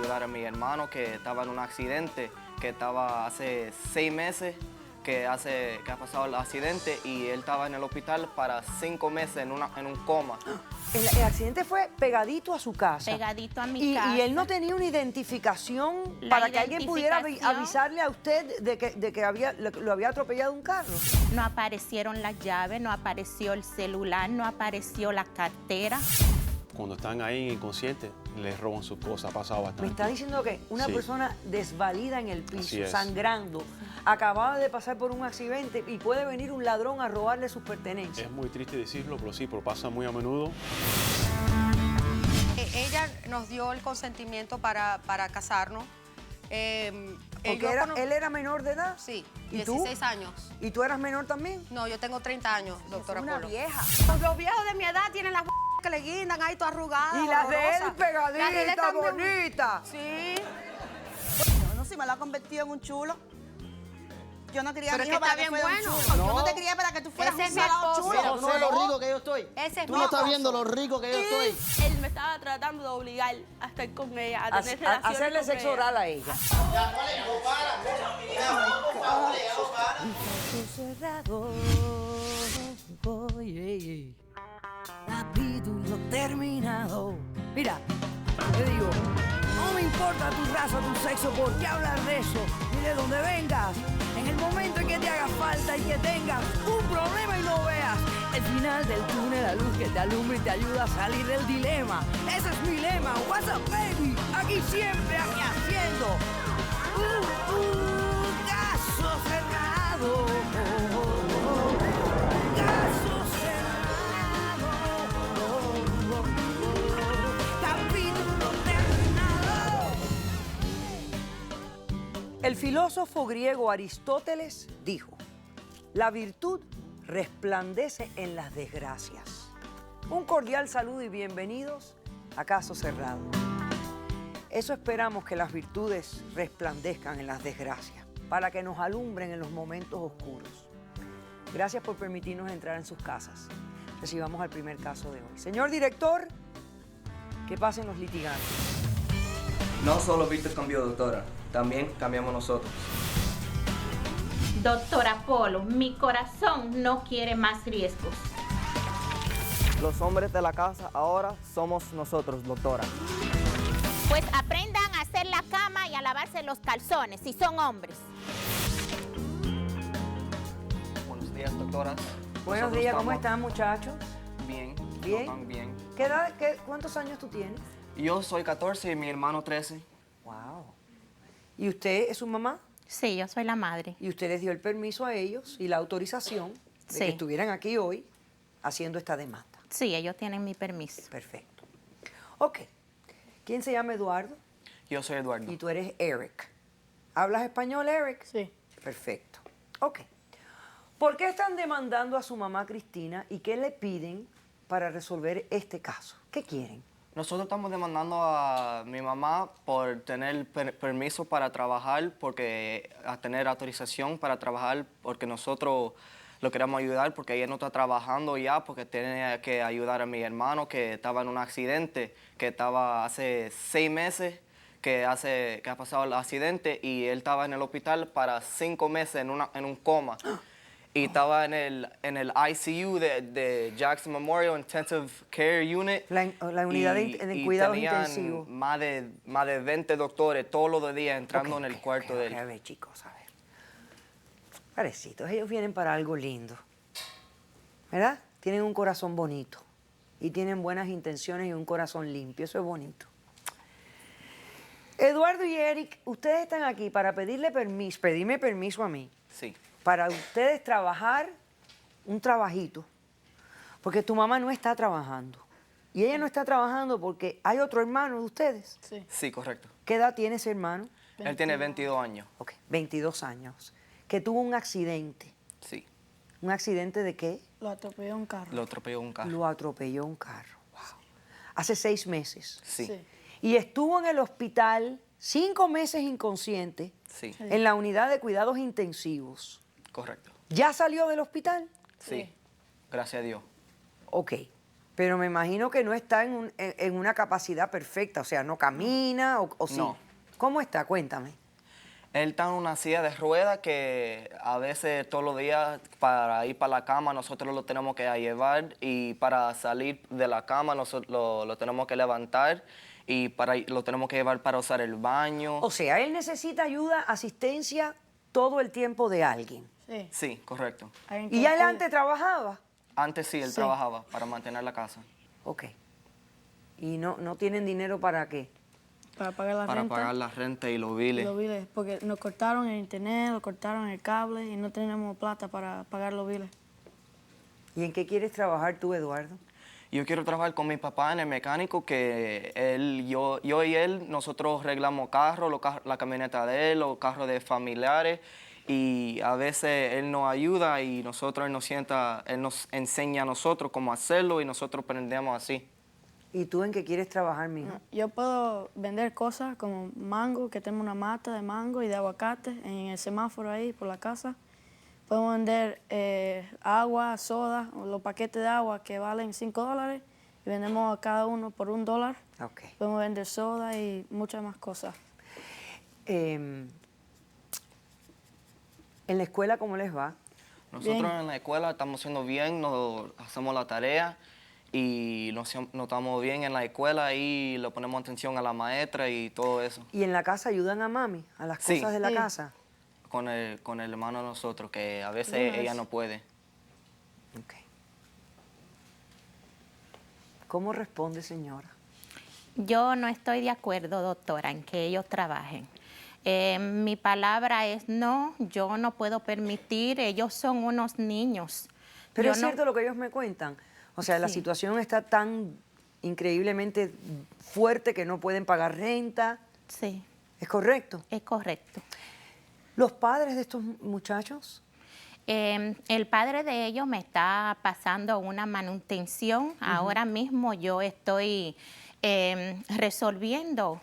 ayudar a mi hermano que estaba en un accidente, que estaba hace 6 meses que ha pasado el accidente y él estaba en el hospital para 5 meses en un coma. El accidente fue pegadito a su casa. Pegadito a mi casa. Y él no tenía una identificación para que alguien pudiera avisarle a usted de que lo había atropellado un carro. No aparecieron las llaves, no apareció el celular, no apareció la cartera. Cuando están ahí inconscientes, les roban sus cosas, ha pasado bastante. Me está diciendo que una Sí. persona desvalida en el piso, Así es. sangrando, acababa de pasar por un accidente y puede venir un ladrón a robarle sus pertenencias. Es muy triste decirlo, pero sí, pero pasa muy a menudo. Ella nos dio el consentimiento para casarnos. Porque él era menor de edad. Sí, ¿Y 16 tú? años. ¿Y tú eras menor también? No, yo tengo 30 años, doctora Una Polo. vieja. Los viejos de mi edad tienen las que le guindan ahí todas arrugadas. Y las de él horrorosas. Las de él pegaditas, están bien- bonitas. Sí. No, si me lo ha convertido en un chulo. Yo no quería a Pero mi es hijo que para está que bien fuera un bueno. chulo. No. Yo no te quería para que tú fueras Ese un es mi salado esposo. chulo. Mira, tú no ves lo rico que yo estoy. Ese es Tú mi no estás esposo. viendo lo rico que yo estoy. Él me estaba tratando de obligar a estar con ella, a tener A relaciones hacerle con sexo ella. oral a ella. Cerrado, oye, capítulo terminado. Mira, te digo, no me importa tu raza, tu sexo, por qué hablar de eso, ni de dónde vengas. En el momento en que te haga falta y que tengas un problema y no veas el final del túnel, la luz que te alumbra y te ayuda a salir del dilema. Ese es mi lema, what's up, baby, aquí siempre, aquí haciendo caso cerrado. Caso cerrado. Capítulo terminado. El filósofo griego Aristóteles dijo: la virtud resplandece en las desgracias. Un cordial saludo y bienvenidos a Caso Cerrado. Eso esperamos, que las virtudes resplandezcan en las desgracias, para que nos alumbren en los momentos oscuros. Gracias por permitirnos entrar en sus casas. Recibamos al primer caso de hoy. Señor director, que pasen los litigantes. No solo Víctor cambió, doctora, también cambiamos nosotros. Doctora Polo, mi corazón no quiere más riesgos. Los hombres de la casa ahora somos nosotros, doctora. Pues aprendan a hacer la cama y a lavarse los calzones, si son hombres. Buenos días, doctoras. Buenos Nosotros días, ¿cómo estamos están, muchachos? Bien. Bien. Están bien. ¿Cuántos años tú tienes? Yo soy 14 y mi hermano 13. Wow. ¿Y usted es su mamá? Sí, yo soy la madre. Y usted les dio el permiso a ellos y la autorización de Sí. que estuvieran aquí hoy haciendo esta demanda. Sí, ellos tienen mi permiso. Perfecto. Ok. ¿Quién se llama Eduardo? Yo soy Eduardo. Y tú eres Eric. ¿Hablas español, Eric? Sí. Perfecto. Ok. ¿Por qué están demandando a su mamá Cristina y qué le piden para resolver este caso? ¿Qué quieren? Nosotros estamos demandando a mi mamá por tener permiso para trabajar, a tener autorización para trabajar, porque nosotros lo queremos ayudar, porque ella no está trabajando ya, porque tiene que ayudar a mi hermano que estaba en un accidente, que estaba hace 6 meses que ha pasado el accidente y él estaba en el hospital para 5 meses en un coma. Y estaba en el ICU de Jackson Memorial Intensive Care Unit. La unidad de cuidados tenían intensivos. más de 20 doctores todos los días entrando en el cuarto de él. A ver, chicos, a ver. Parecitos, ellos vienen para algo lindo. ¿Verdad? Tienen un corazón bonito. Y tienen buenas intenciones y un corazón limpio. Eso es bonito. Eduardo y Eric, ustedes están aquí para pedirme permiso a mí, Sí, para ustedes trabajar un trabajito, porque tu mamá no está trabajando. Y ella no está trabajando porque hay otro hermano de ustedes. Sí. sí, correcto. ¿Qué edad tiene ese hermano? Él tiene 22 años. Ok, 22 años. Que tuvo un accidente. Sí, ¿Un accidente de qué? Lo atropelló un carro. lo atropelló un carro. Lo atropelló un carro. Wow. Hace 6 meses. Sí, sí, Y estuvo en el hospital 5 meses inconsciente en la unidad de cuidados intensivos. correcto. ¿Ya salió del hospital? Sí, gracias a Dios. Ok. Pero me imagino que no está en una capacidad perfecta, o sea, no camina o sí. No. ¿Cómo está? Cuéntame. Él está en una silla de ruedas que a veces todos los días para ir para la cama nosotros lo tenemos que llevar y para salir de la cama nosotros lo tenemos que levantar y lo tenemos que llevar para usar el baño. O sea, él necesita ayuda, asistencia todo el tiempo de alguien. Sí. Sí, correcto. Alguien que ¿Y lo él cuide. antes trabajaba? Antes sí, él Sí. trabajaba para mantener la casa. Ok. ¿Y no tienen dinero para qué? Para pagar la Para renta. pagar la renta y los y biles. los biles, porque nos cortaron el internet, nos cortaron el cable y no tenemos plata para pagar los biles. ¿Y en qué quieres trabajar tú, Eduardo? Yo quiero trabajar con mi papá en el mecánico, que yo y él, nosotros arreglamos carros, la camioneta de él, los carros de familiares, y a veces él nos ayuda y él nos enseña a nosotros cómo hacerlo y nosotros aprendemos así. ¿Y tú en qué quieres trabajar, mijo? Yo puedo vender cosas como mango, que tengo una mata de mango y de aguacate en el semáforo ahí por la casa. Podemos vender agua, soda, o los paquetes de agua que valen $5 y vendemos a cada uno por $1. Ok. Podemos vender soda y muchas más cosas. En la escuela, ¿cómo les va? Nosotros Bien. en la escuela estamos haciendo bien, nos hacemos la tarea y nos estamos bien en la escuela y le ponemos atención a la maestra y todo eso. ¿Y en la casa ayudan a mami, a las Sí. cosas de la Sí. casa? Con el hermano de nosotros, que a veces Alguna ella vez. no puede. Ok. ¿Cómo responde, señora? Yo no estoy de acuerdo, doctora, en que ellos trabajen. Mi palabra es no, yo no puedo permitir, ellos son unos niños. Pero Yo es no- cierto lo que ellos me cuentan. O sea, la Sí. situación está tan increíblemente fuerte que no pueden pagar renta. Sí, ¿Es correcto? es correcto. ¿Los padres de estos muchachos? El padre de ellos me está pasando una manutención. Ahora mismo yo estoy resolviendo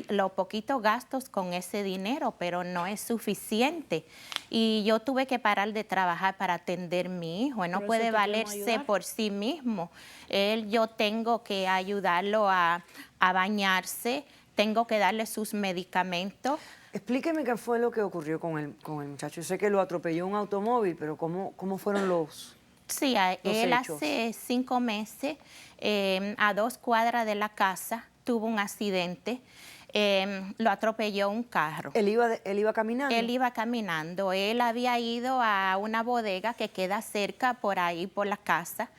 los poquitos gastos con ese dinero, pero no es suficiente. Y yo tuve que parar de trabajar para atender a mi hijo. Él no Por eso puede te queremos valerse ayudar. por sí mismo. Yo tengo que ayudarlo a bañarse, tengo que darle sus medicamentos. Explíqueme qué fue lo que ocurrió con el muchacho. Yo sé que lo atropelló un automóvil, pero ¿cómo fueron los...? Sí, los él hechos? hace 5 meses, a 2 cuadras de la casa, tuvo un accidente, lo atropelló un carro. Él iba caminando. Él iba caminando, él había ido a una bodega que queda cerca por ahí, por la casa,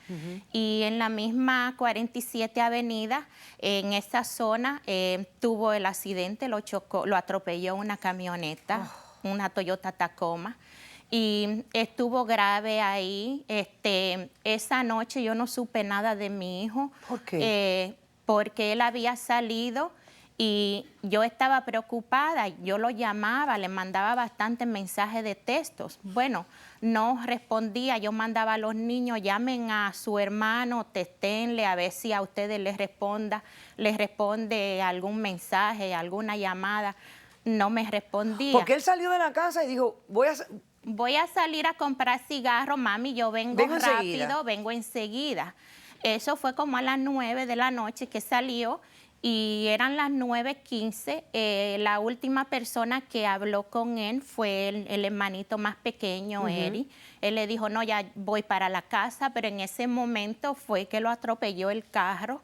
y en la misma 47 Avenida, en esa zona, tuvo el accidente, lo chocó, lo atropelló una camioneta, una Toyota Tacoma, y estuvo grave ahí. Esa noche yo no supe nada de mi hijo. ¿Por qué? Porque él había salido y yo estaba preocupada. Yo lo llamaba, le mandaba bastantes mensajes de textos. Bueno, no respondía. Yo mandaba a los niños, llamen a su hermano, testénle a ver si a ustedes les responde algún mensaje, alguna llamada. No me respondía. Porque él salió de la casa y dijo, Voy a salir a comprar cigarros, mami, yo vengo Vengo rápido, enseguida. vengo enseguida. Eso fue como a las 9 de la noche que salió y eran las 9:15. La última persona que habló con él fue el hermanito más pequeño, Eri. Él le dijo, no, ya voy para la casa, pero en ese momento fue que lo atropelló el carro.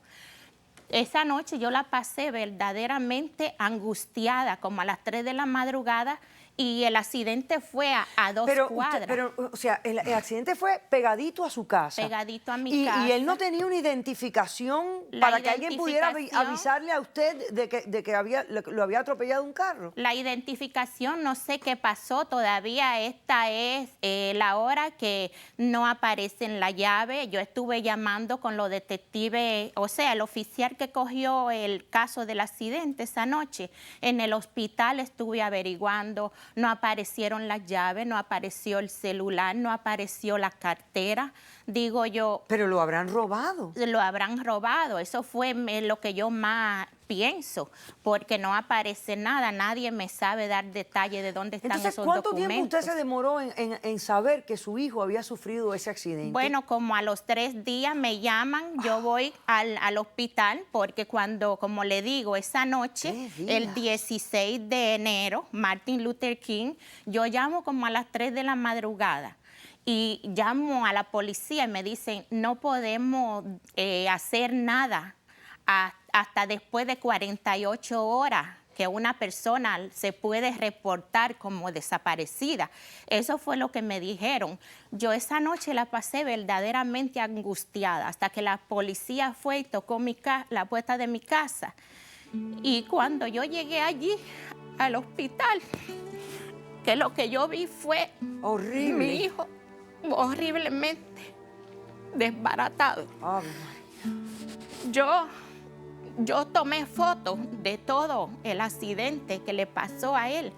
Esa noche yo la pasé verdaderamente angustiada, como a las 3 de la madrugada, y el accidente fue a 2 cuadras. Pero, o sea, el accidente fue pegadito a su casa. Pegadito a mi Y casa. él no tenía una identificación La para que alguien pudiera identificación- avisarle a usted de que lo había atropellado un carro. La identificación, no sé qué pasó todavía. Esta es la hora que no aparece en la llave. Yo estuve llamando con los detectives, o sea, el oficial que cogió el caso del accidente esa noche. En el hospital estuve averiguando, no aparecieron las llaves, no apareció el celular, no apareció la cartera. Digo yo, Pero lo habrán robado. lo habrán robado. Eso fue lo que yo más pienso, porque no aparece nada, nadie me sabe dar detalle de dónde están Entonces, esos ¿cuánto documentos. tiempo usted se demoró en saber que su hijo había sufrido ese accidente? Bueno, como a los 3 días me llaman, yo voy al hospital, porque cuando, como le digo, esa noche, 3 días. el 16 de enero, Martin Luther King, yo llamo como a las 3 de la madrugada. Y llamo a la policía y me dicen, no podemos hacer nada hasta después de 48 horas que una persona se puede reportar como desaparecida. Eso fue lo que me dijeron. Yo esa noche la pasé verdaderamente angustiada hasta que la policía fue y tocó la puerta de mi casa. Y cuando yo llegué allí al hospital, que lo que yo vi fue Horrible. mi hijo horriblemente desbaratado. Ave María. Yo tomé fotos de todo el accidente que le pasó a él.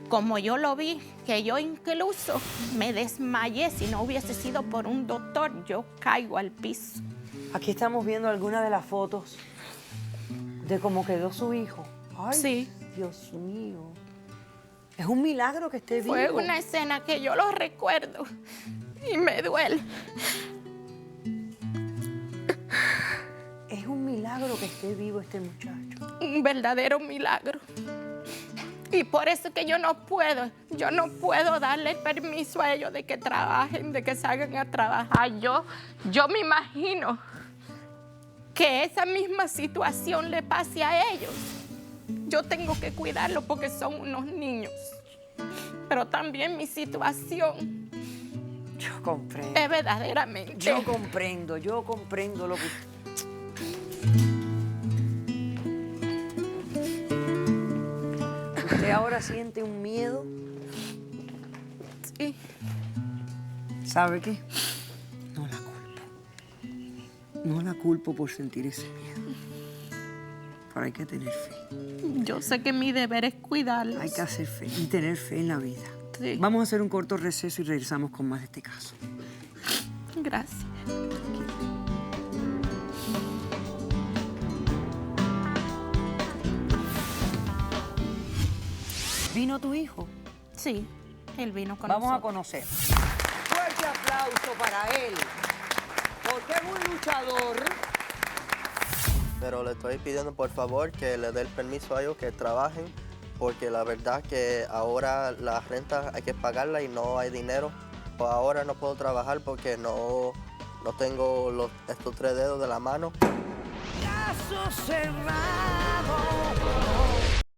Como yo lo vi, que yo incluso me desmayé. Si no hubiese sido por un doctor, yo caigo al piso. Aquí estamos viendo algunas de las fotos de cómo quedó su hijo. Ay, Sí. Dios mío. Es un milagro que esté vivo. Fue una escena que yo lo recuerdo y me duele. Es un milagro que esté vivo este muchacho. Un verdadero milagro. Y por eso que yo no puedo darle permiso a ellos de que trabajen, de que salgan a trabajar. Yo me imagino que esa misma situación le pase a ellos. Yo tengo que cuidarlos porque son unos niños. Pero también mi situación Yo comprendo. es verdaderamente... Yo comprendo lo que... ¿Usted ahora siente un miedo? Sí. ¿Sabe qué? No la culpo. No la culpo por sentir ese miedo. Pero hay que tener fe. Yo sé que mi deber es cuidarlos. Hay que hacer fe y tener fe en la vida. Sí. Vamos a hacer un corto receso y regresamos con más de este caso. Gracias. ¿Vino tu hijo? Sí, él vino con Vamos a nosotros. conocer. Fuerte aplauso para él, porque es un luchador. Pero le estoy pidiendo por favor que le dé el permiso a ellos que trabajen, porque la verdad que ahora la renta hay que pagarla y no hay dinero. Ahora no puedo trabajar porque no tengo estos 3 dedos de la mano. Caso cerrado.